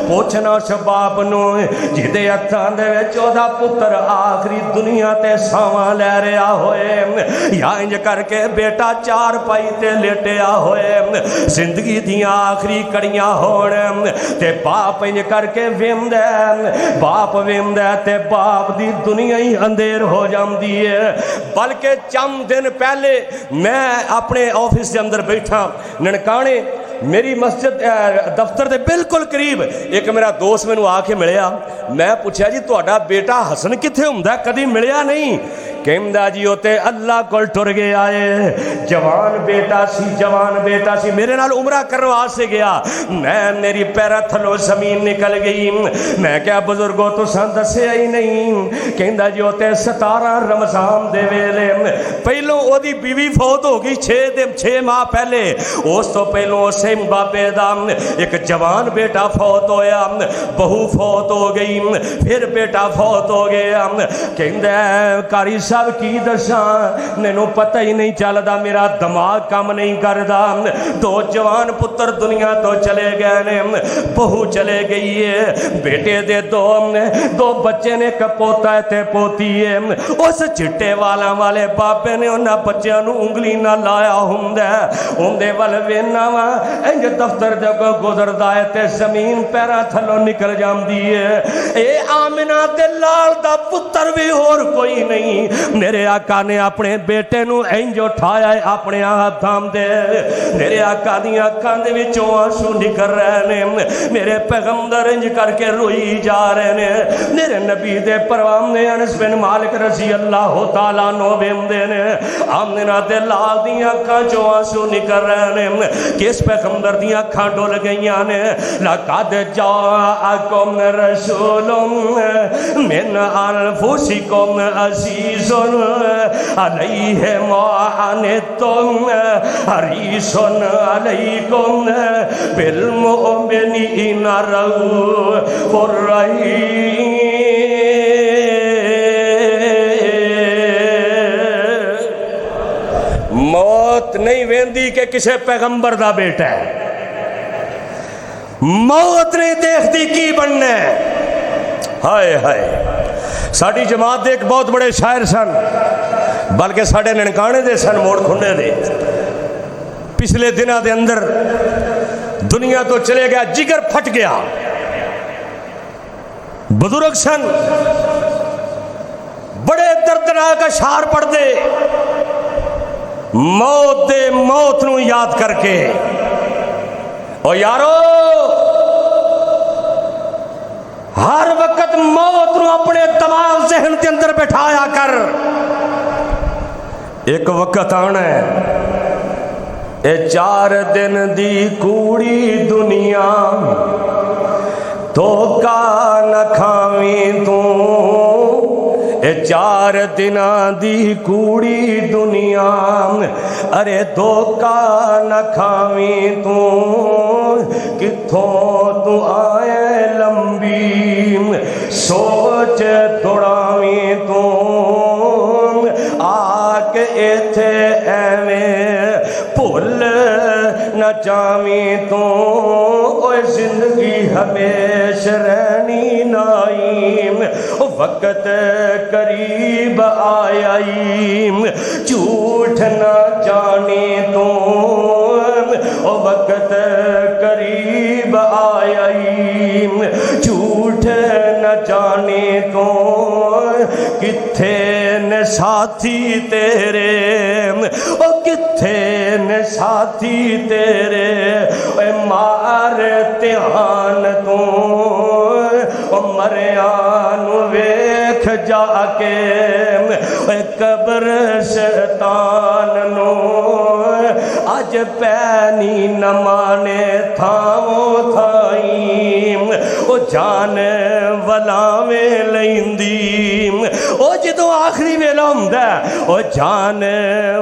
پوچھنا اس باپ نو جہدے ہتھاں دے وچ اودا پتر آخری دنیا تے ساواں لے رہا ہوئے یا انج کر کے بیٹا چار پائی تے لیٹیا ہوئے زندگی دیاں آخری کڑیاں ہون تے باپ انج کر کے باپ ویندہ تے باپ دی دنیا ہی اندھیر ہو جاندی ہے۔ بلکہ چند دن پہلے میں اپنے آفس کے اندر بیٹھا ننکانے میری مسجد دفتر دے بالکل قریب ایک میرا دوست میں آ کے ملیا میں پوچھا جی تہاڈا بیٹا حسن کتھے ہوندا کدی ملیا نہیں کہندا جی اوتے اللہ کول ٹر گیا ہے جوان بیٹا سی میرے نال عمرہ کروا سے گیا میں میری پیرا تھلو زمین نکل گئی میں کیا بزرگو تساں دسیا ہی نہیں کہندا جی اوتے 17 رمضان دے ویلے پہلوں او دی بیوی فوت ہو گئی 6 ماہ پہلے اس تو پہلوں اسے بابے دا ایک جوان بیٹا فوت ہویا بہو فوت ہو گئی پھر بیٹا فوت ہو گیا کہندا کاری صاحب کی دساں مینوں پتہ ہی نہیں چلدا میرا دماغ کام نہیں کردا 2 جوان پتر دنیا تو چلے گئے نے بہو چلے گئی ہے بیٹے دے 2 بچے نے کپوتا ہے تے پوتی ہے اس چٹے والے بابے نے انہاں بچیاں نو انگلی نہ لایا ہوندا اوندے ول وینا وا انج دفتر دے کو گزردا ہے تے زمین پیراں تھلوں نکل جاندی ہے اے آمنہ تے لال دا پتر بھی اور کوئی نہیں میرے آقا نے اپنے بیٹے نو انج اٹھایا ہے اپنے ہاتھاں دے میرے آقا دی اکھاں دے وچوں آنسو نکل رہے نے میرے پیغمبر انج کر کے روئی جا رہے نے میرے نبی دے پروان نے انس بن مالک رضی اللہ تعالیٰ عنہ ویندے نے آمنہ دے لال دی اکھاں چوں آنسو نکل رہے نے کس پیغمبر دی اکھاں ڈول گئیاں نے لقد جاءکم رسول من انفسکم عزیز علیہ ما عنتم حریص علیکم بالمؤمنین رؤوف رحیم موت نہیں ویندی کہ کسے پیغمبر دا بیٹا ہے موت نہیں دیکھتی کی بننا ہے ہائے ہائے ساڑی جماعت دے ایک بہت بڑے شاعر سن بلکہ ساڑے ننکانے دے سن موڑ کھنڈے دے پچھلے دنہ دے اندر دنیا تو چلے گیا جگر پھٹ گیا بزرگ سن بڑے دردناک اشعار پڑھ دے موت نو یاد کر کے او یارو ہر وقت موت نو اپنے دماغ ذہن کے اندر بٹھایا کر ایک وقت آنا ہے اے 4 دن دی کوڑی دنیا دھوکا نہ کھاویں تو اے 4 دناں دی کوڑی دنیا ارے دھوکا نہ کھاویں تو کتھوں تو آئے لمبی سوچ توڑاویں تو آکے ایتھے ایویں بھول نہ جاویں تو اوہ زندگی ہمیش رہنی نائیم وقت قریب آئیم جھوٹ نہ جانے تو وقت قریب آئیم جھوٹ نہ جانے تو کتھے نے ساتھی تیرے او کتھے نے ساتھی تیرے اے مار تیان تو او مریان ویکھ جا کے اے قبر شیطان نو اج پینی نہ مانے تھاؤں تھائیم او جان ولاویں لیندیم او جدو آخری ویلا ہوندا او جان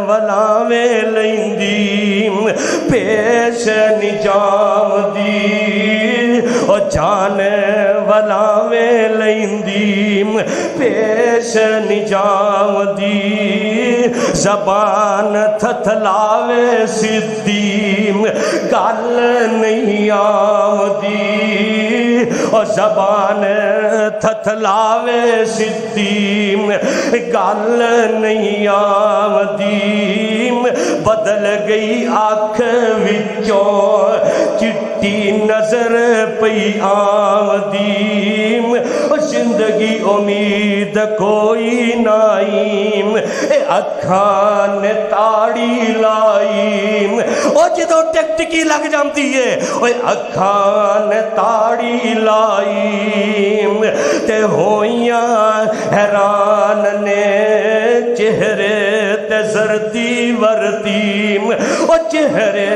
ولاویں لیندیم پیش نجام دی او جان ولاویں لیندیم پیش نجام دی زبان تھتلاوے سدیم گل نہیں آمدی او زبان تھتلاوے سدھی گل نہیں آمدی بدل گئی آنکھ وچوں چٹی نظر پئی آمدی زندگی امید کوئی نائیم اکھاں نے تاڑی لائیم او جدو ٹک ٹکی لگ جامتی ہے اکھاں نے تاڑی لائیم تے ہویاں حیران نے چہرے تے زردی وردیم او چہرے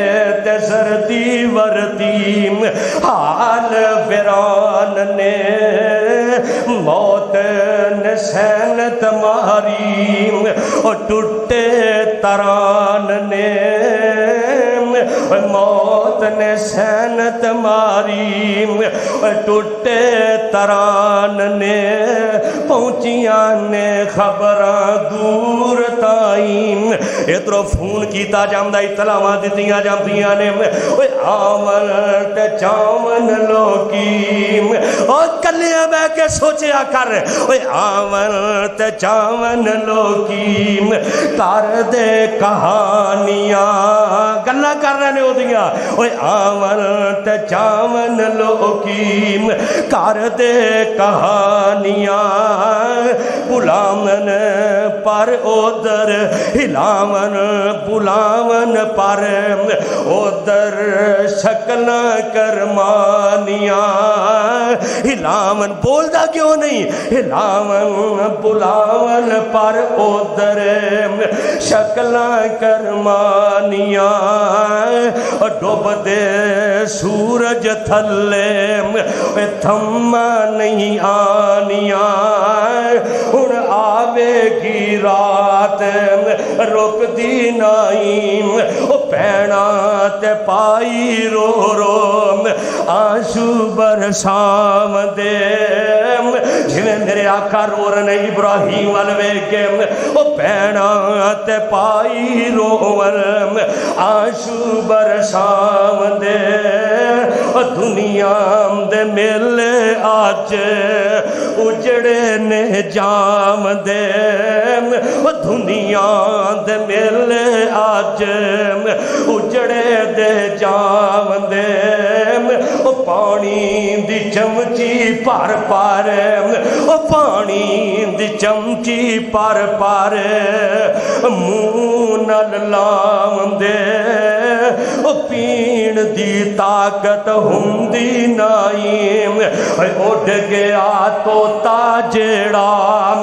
تے زردی وردیم حال ویران نے موت نے سینت ماریم او ٹوٹے تران نے موت نے سینت ماریم ٹوٹے تران نے پہنچیاں نے خبراں دور تائیم ادھروں فون کیتا جامدہ اطلاعاں دتیاں جامدیاں نے آمن تے چاون لوکیم اور کلیاں بہ کے سوچیا کر آمن تے چاون لوکیم کر دے کہانیاں گلہ کر رہے ہو دیا آمن تے چاون لوکیم کر دے کہانیاں بلاون پر ادھر ہلاون بلاون پر ادھر شکل کرمانیاں ہلاون بولدا کیوں نہیں ہلاون بلاون پر ادھر شکل کرمانیاں ڈوب دے سورج تھلے تھما نہیں آنیاں ہن آوے گی رات رک دی نائیم پینا تے پائی رو رو آنسو برسام دے جویں میرے آقا رو رہے ابراہیم والوے کے پینا تے پائی رو آنسو برسام دے دنیا دے میلے آج اجڑے نے جام دے دنیا دے میلے آج اجڑے دے جام دے پانی دی چمچی پار پار پانی دی چمچی پار پار منہ نال لام دے پین دی طاقت ہوندی نائیم اٹھ گیا توتا جیڑا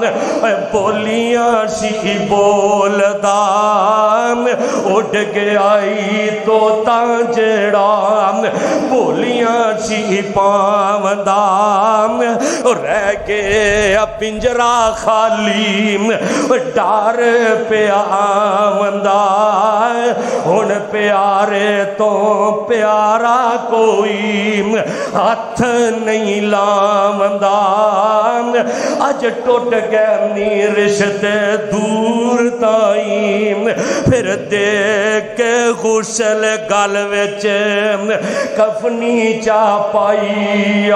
بولیاں سی بولدا اٹھ گیا توتا جیڑا بولیاں سی پاوندا رہ گیا پنجرا خالی ڈر پیا آوندا ہن پیارے تو پیارا کوئی ہاتھ نہیں لاوندا اج ٹوٹ گئے رشتے دور تائیم پھر دیکھ کے غسل گل وچ کفنی چا پائی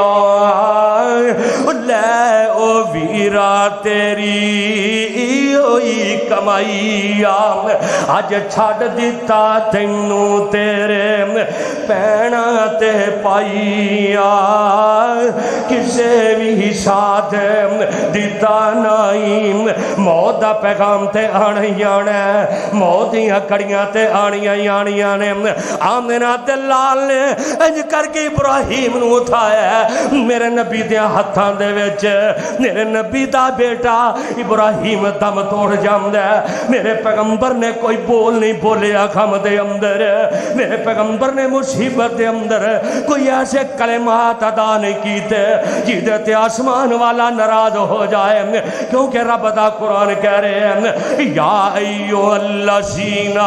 لے او ویرا تیری ہوئی کمائی اج چھڈ دتا تینوں تیرے پینا تے پائی کسے بھی ساتھ دیتا نائیم موت دا پیغام تے آنی آنا موت دیاں کڑیاں تے آنی آنیاں نے آمنہ تے لال نے انج کر کے ابراہیم نو اٹھایا میرے نبی دیاں ہتھاں دے وچ میرے نبی دا بیٹا ابراہیم دم توڑ جامدا میرے پیغمبر نے کوئی بول نہیں بولیا خم دے اندر میرے پیغمبر نے مصیبت دے اندر کوئی ایسے کلمات ادا نہیں کیتے جیدے تے آسمان والا ناراض ہو جائے کیونکہ رب دا قرآن کہہ رہے ہیں یا ایو الذین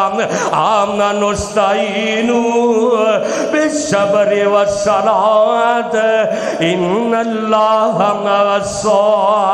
آمنوا استعینوا بالصبر والصلاۃ ان اللہ مع الصابرین